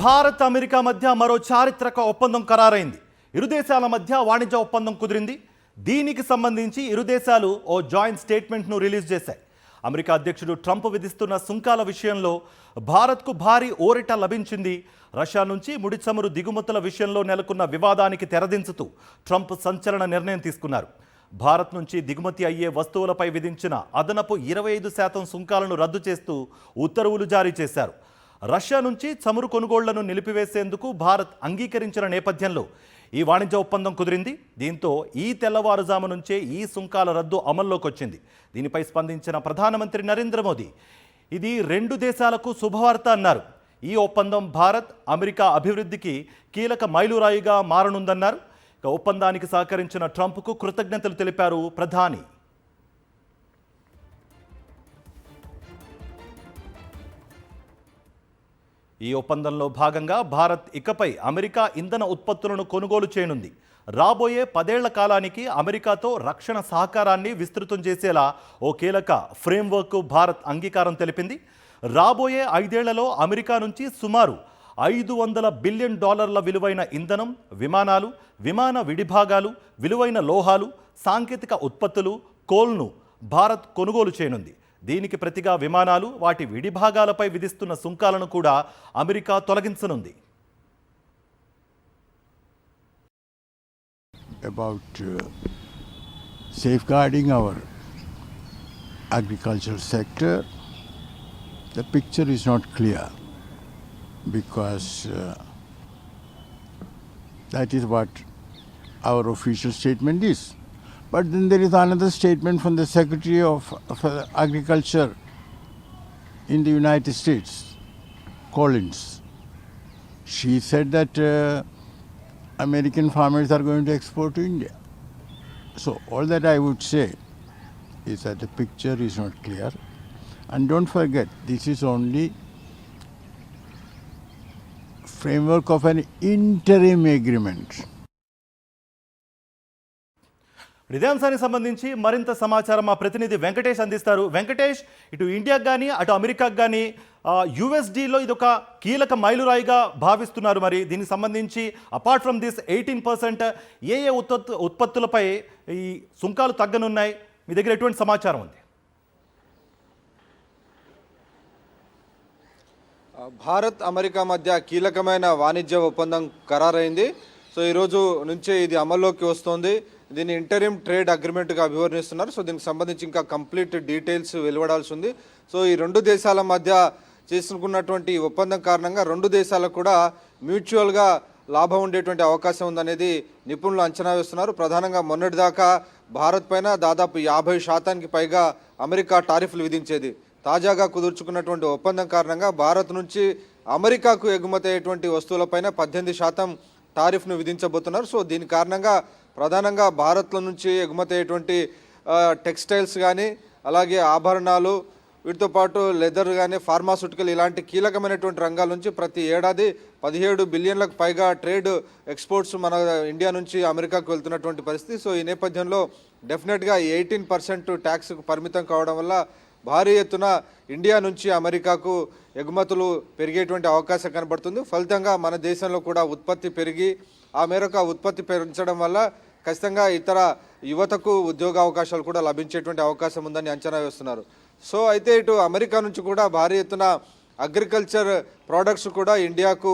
Bharat America మధ్య మరో చారిత్రక ఒప్పందం ఖరారైంది. ఇరు దేశాల మధ్య వాణిజ్య ఒప్పందం కుదిరింది. దీనికి సంబంధించి ఇరు దేశాలు ఓ జాయింట్ స్టేట్మెంట్ను రిలీజ్ చేశాయి. అమెరికా అధ్యక్షుడు ట్రంప్ విధిస్తున్న సుంకాల విషయంలో భారత్కు భారీ ఓరిట లభించింది. రష్యా నుంచి ముడి చమురు దిగుమతుల విషయంలో నెలకొన్న వివాదానికి తెరదించుతూ ట్రంప్ సంచలన నిర్ణయం తీసుకున్నారు. భారత్ నుంచి దిగుమతి అయ్యే వస్తువులపై విధించిన అదనపు 25% సుంకాలను రద్దు చేస్తూ ఉత్తర్వులు జారీ చేశారు. రష్యా నుంచి చమురు కొనుగోళ్లను నిలిపివేసేందుకు భారత్ అంగీకరించిన నేపథ్యంలో ఈ వాణిజ్య ఒప్పందం కుదిరింది. దీంతో ఈ తెల్లవారుజాము నుంచే ఈ సుంకాల రద్దు అమల్లోకి వచ్చింది. దీనిపై స్పందించిన ప్రధానమంత్రి నరేంద్ర మోదీ ఇది రెండు దేశాలకు శుభవార్త అన్నారు. ఈ ఒప్పందం భారత్ అమెరికా అభివృద్ధికి కీలక మైలురాయిగా మారనుందన్నారు. ఒప్పందానికి సహకరించిన ట్రంప్కు కృతజ్ఞతలు తెలిపారు ప్రధాని. ఈ ఒప్పందంలో భాగంగా భారత్ ఇకపై అమెరికా ఇంధన ఉత్పత్తులను కొనుగోలు చేయనుంది. రాబోయే 10 ఏళ్ల కాలానికి అమెరికాతో రక్షణ సహకారాన్ని విస్తృతం చేసేలా ఓ కీలక ఫ్రేమ్వర్క్ భారత్ అంగీకారం తెలిపింది. రాబోయే 5 ఏళ్లలో అమెరికా నుంచి సుమారు $500 బిలియన్ విలువైన ఇంధనం, విమానాలు, విమాన విడిభాగాలు, విలువైన లోహాలు, సాంకేతిక ఉత్పత్తులు, కోల్ను భారత్ కొనుగోలు చేయనుంది. దీనికి ప్రతిగా విమానాలు, వాటి విడిభాగాలపై విధిస్తున్న సుంకాలను కూడా America తొలగించనుంది. About safeguarding our agricultural sector, the picture is not clear because that is what our official statement is. But then there is another statement from the Secretary of Agriculture in the United States, Collins. She said that American farmers are going to export to India. So all that I would say is that the picture is not clear. And don't forget, this is only framework of an interim agreement. ఇదే అంశానికి సంబంధించి మరింత సమాచారం మా ప్రతినిధి వెంకటేష్ అందిస్తారు. వెంకటేష్, ఇటు ఇండియాకు కానీ అటు అమెరికాకు కానీ యుఎస్డిలో ఇది ఒక కీలక మైలురాయిగా భావిస్తున్నారు. మరి దీనికి సంబంధించి అపార్ట్ ఫ్రమ్ దిస్ 18% ఏ ఉత్పత్తులపై ఈ సుంకాలు తగ్గనున్నాయి? మీ దగ్గర ఎటువంటి సమాచారం ఉంది? భారత్ అమెరికా మధ్య కీలకమైన వాణిజ్య ఒప్పందం ఖరారైంది. సో ఈరోజు నుంచే ఇది అమల్లోకి వస్తుంది. దీన్ని ఇంటరిమ్ ట్రేడ్ అగ్రిమెంట్గా అభివర్ణిస్తున్నారు. సో దీనికి సంబంధించి ఇంకా కంప్లీట్ డీటెయిల్స్ వెలువడాల్సి ఉంది. సో ఈ రెండు దేశాల మధ్య చేసుకున్నటువంటి ఒప్పందం కారణంగా రెండు దేశాలకు కూడా మ్యూచువల్గా లాభం ఉండేటువంటి అవకాశం ఉందనేది నిపుణులు అంచనా వేస్తున్నారు. ప్రధానంగా మొన్నటిదాకా భారత్ పైన దాదాపు 50% పైగా అమెరికా టారిఫ్లు విధించేది. తాజాగా కుదుర్చుకున్నటువంటి ఒప్పందం కారణంగా భారత్ నుంచి అమెరికాకు ఎగుమతి అయ్యేటువంటి వస్తువులపైన 18% టారిఫ్ను విధించబోతున్నారు. సో దీని కారణంగా ప్రధానంగా భారత్లో నుంచి ఎగుమతి అయ్యేటువంటి టెక్స్టైల్స్ కానీ, అలాగే ఆభరణాలు, వీటితో పాటు లెదర్ కానీ, ఫార్మాస్యూటికల్ ఇలాంటి కీలకమైనటువంటి రంగాల నుంచి ప్రతి ఏడాది 17 బిలియన్లకు పైగా ట్రేడ్ ఎక్స్పోర్ట్స్ మన ఇండియా నుంచి అమెరికాకు వెళ్తున్నటువంటి పరిస్థితి. సో ఈ నేపథ్యంలో డెఫినెట్గా 18% ట్యాక్స్కు పరిమితం కావడం వల్ల భారీ ఎత్తున ఇండియా నుంచి అమెరికాకు ఎగుమతులు పెరిగేటువంటి అవకాశం కనబడుతుంది. ఫలితంగా మన దేశంలో కూడా ఉత్పత్తి పెరిగి ఆ మేరకు ఉత్పత్తి పెంచడం వల్ల ఖచ్చితంగా ఇతర యువతకు ఉద్యోగ అవకాశాలు కూడా లభించేటువంటి అవకాశం ఉందని అంచనా వేస్తున్నారు. సో అయితే ఇటు అమెరికా నుంచి కూడా భారీ ఎత్తున అగ్రికల్చర్ ప్రోడక్ట్స్ కూడా ఇండియాకు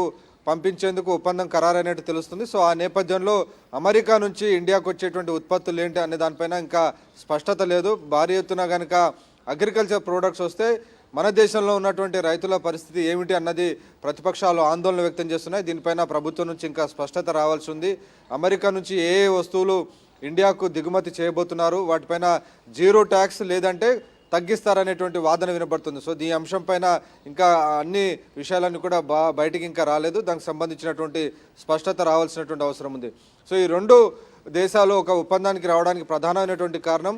పంపించేందుకు ఒప్పందం ఖరారైనట్టు తెలుస్తుంది. సో ఆ నేపథ్యంలో అమెరికా నుంచి ఇండియాకు వచ్చేటువంటి ఉత్పత్తులు ఏంటి అనే దానిపైన ఇంకా స్పష్టత లేదు. భారీ ఎత్తున కనుక అగ్రికల్చర్ ప్రోడక్ట్స్ వస్తే మన దేశంలో ఉన్నటువంటి రైతుల పరిస్థితి ఏమిటి అన్నది ప్రతిపక్షాలు ఆందోళన వ్యక్తం చేస్తున్నాయి. దీనిపైన ప్రభుత్వం నుంచి ఇంకా స్పష్టత రావాల్సి ఉంది. అమెరికా నుంచి ఏ వస్తువులు ఇండియాకు దిగుమతి చేయబోతున్నారు, వాటిపైన 0 ట్యాక్స్ లేదంటే తగ్గిస్తారనేటువంటి వాదన వినబడుతుంది. సో ఈ అంశం పైన ఇంకా అన్ని విషయాలన్నీ కూడా బయటికి ఇంకా రాలేదు. దానికి సంబంధించినటువంటి స్పష్టత రావాల్సినటువంటి అవసరం ఉంది. సో ఈ రెండు దేశాలు ఒక ఒప్పందానికి రావడానికి ప్రధానమైనటువంటి కారణం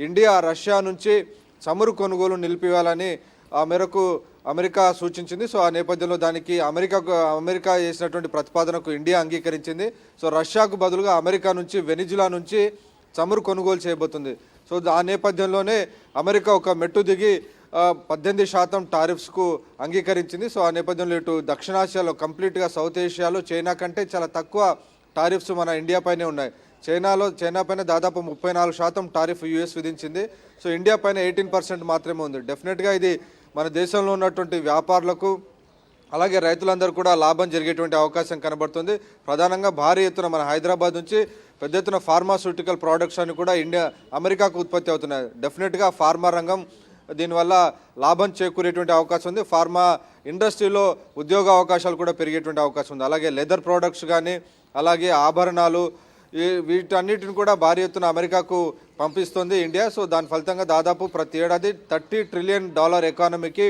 ఇండియా రష్యా నుంచి చమురు కొనుగోలు నిలిపివేయాలని ఆ మేరకు అమెరికా సూచించింది. సో ఆ నేపథ్యంలో దానికి అమెరికా చేసినటువంటి ప్రతిపాదనకు ఇండియా అంగీకరించింది. సో రష్యాకు బదులుగా అమెరికా నుంచి వెనిజులా నుంచి చమురు కొనుగోలు చేయబోతుంది. సో ఆ నేపథ్యంలోనే అమెరికా ఒక మెట్టు దిగి 18% టారిఫ్స్కు అంగీకరించింది. సో ఆ నేపథ్యంలో ఇటు దక్షిణాసియాలో కంప్లీట్గా సౌత్ ఏషియాలో చైనా కంటే చాలా తక్కువ టారిఫ్స్ మన ఇండియా పైనే ఉన్నాయి. చైనా పైన దాదాపు 34% టారిఫ్ యూఎస్ విధించింది. సో ఇండియా పైన 18% మాత్రమే ఉంది. డెఫినెట్గా ఇది మన దేశంలో ఉన్నటువంటి వ్యాపారులకు అలాగే రైతులందరూ కూడా లాభం జరిగేటువంటి అవకాశం కనబడుతుంది. ప్రధానంగా భారీ ఎత్తున మన హైదరాబాద్ నుంచి పెద్ద ఎత్తున ఫార్మాస్యూటికల్ ప్రోడక్ట్స్ అని కూడా అమెరికాకు ఉత్పత్తి అవుతున్నాయి. డెఫినెట్గా ఫార్మా రంగం దీనివల్ల లాభం చేకూరేటువంటి అవకాశం ఉంది. ఫార్మా ఇండస్ట్రీలో ఉద్యోగ అవకాశాలు కూడా పెరిగేటువంటి అవకాశం ఉంది. అలాగే లెదర్ ప్రోడక్ట్స్ కానీ అలాగే ఆభరణాలు వీటన్నిటిని కూడా భారీ ఎత్తున అమెరికాకు పంపిస్తుంది ఇండియా. సో దాని ఫలితంగా దాదాపు ప్రతి ఏడాది $30 ట్రిలియన్ ఎకానమీకి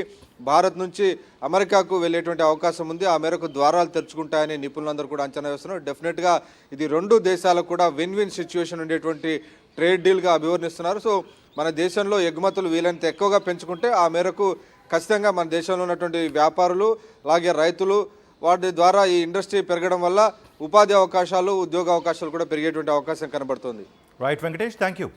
భారత్ నుంచి అమెరికాకు వెళ్ళేటువంటి అవకాశం ఉంది. ఆ మేరకు ద్వారాలు తెరుచుకుంటాయని నిపుణులందరూ కూడా అంచనా వేస్తున్నారు. డెఫినెట్గా ఇది రెండు దేశాలకు కూడా విన్ విన్ సిచ్యువేషన్ ఉండేటువంటి ట్రేడ్ డీల్గా అభివర్ణిస్తున్నారు. సో మన దేశంలో ఎగుమతులు వీలైనంత ఎక్కువగా పెంచుకుంటే ఆ మేరకు ఖచ్చితంగా మన దేశంలో ఉన్నటువంటి వ్యాపారులు అలాగే రైతులు వాటి ద్వారా ఈ ఇండస్ట్రీ పెరగడం వల్ల ఉపాధి అవకాశాలు ఉద్యోగ అవకాశాలు కూడా పెరిగేటువంటి అవకాశం కనబడుతుంది. Right Venkatesh, thank you.